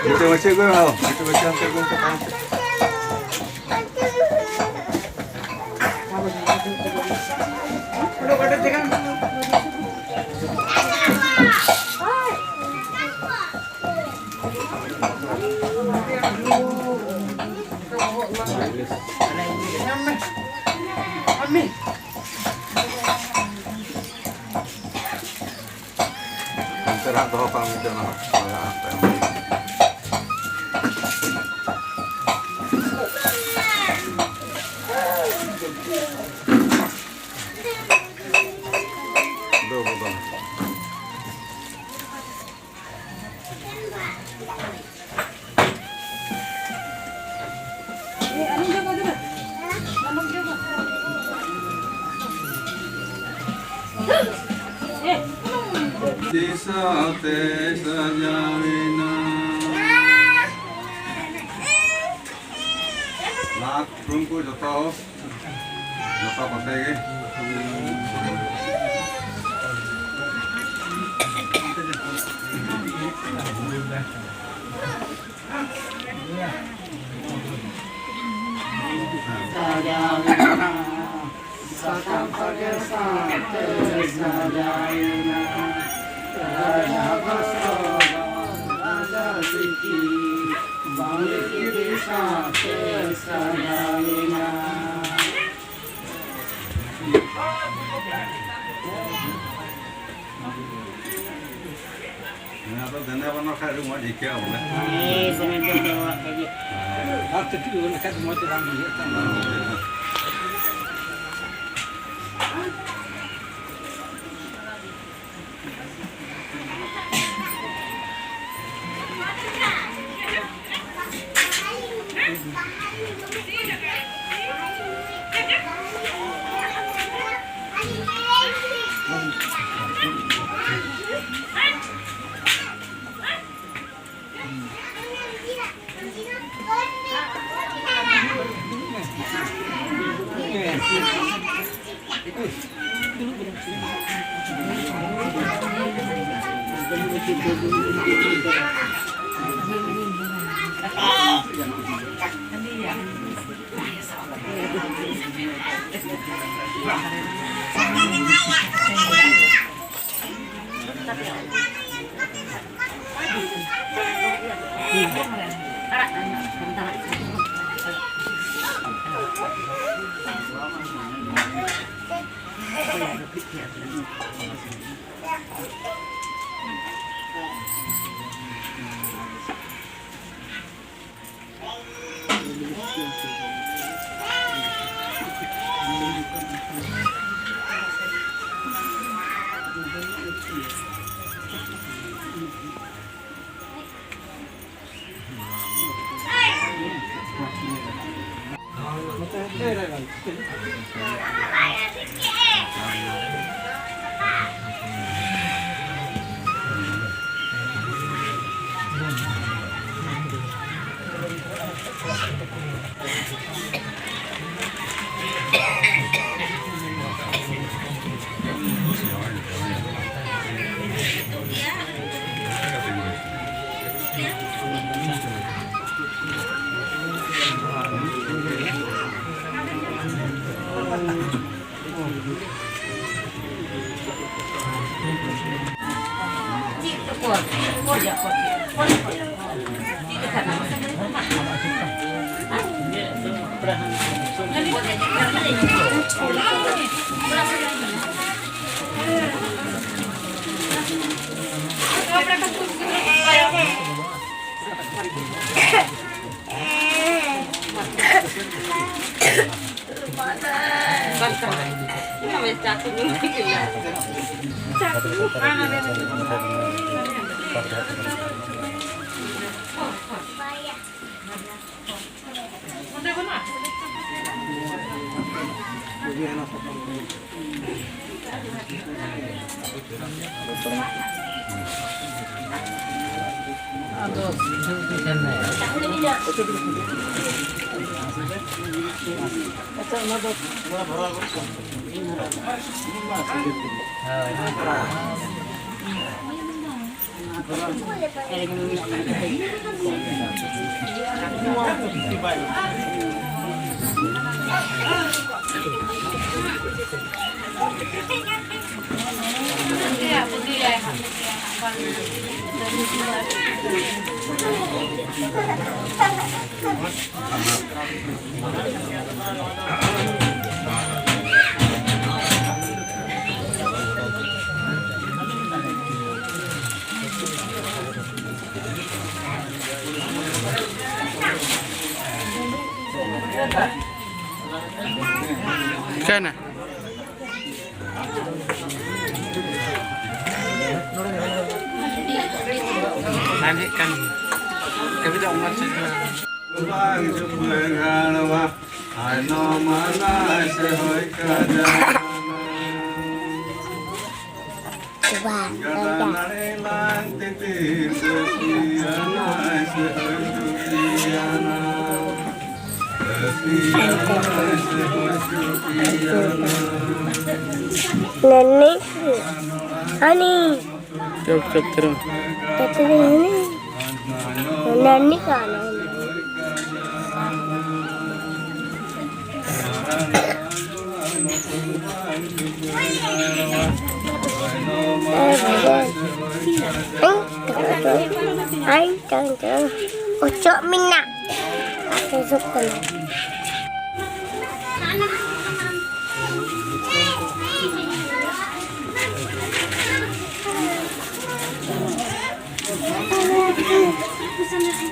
Gitu macam gue mau, gitu macam gue mau. Terang tahu apa macam apa? Di sate sajawina nak rungku joto pakai sajawina sakam pakai sate sajawina Raja Basra, Raja Siki, balik desa Sajawina. Ini apa? Dana apa nak ada rumah di kau mana? Ini sebenarnya bawa kaji. Aku tu nak ada rumah terang ni. Kana. Nanti kan kami tak umat saja. Bang jumbenganwa ano mana sehoy kadana. Wah, Ganare lang titir sesiana sehoy sukiana. Sesiana sehoy sukiana. Nenek, Ani, Cep terus. tapi ini nenek kan? Anh chẳng ở chỗ mình nè, tôi giúp tôi. Aku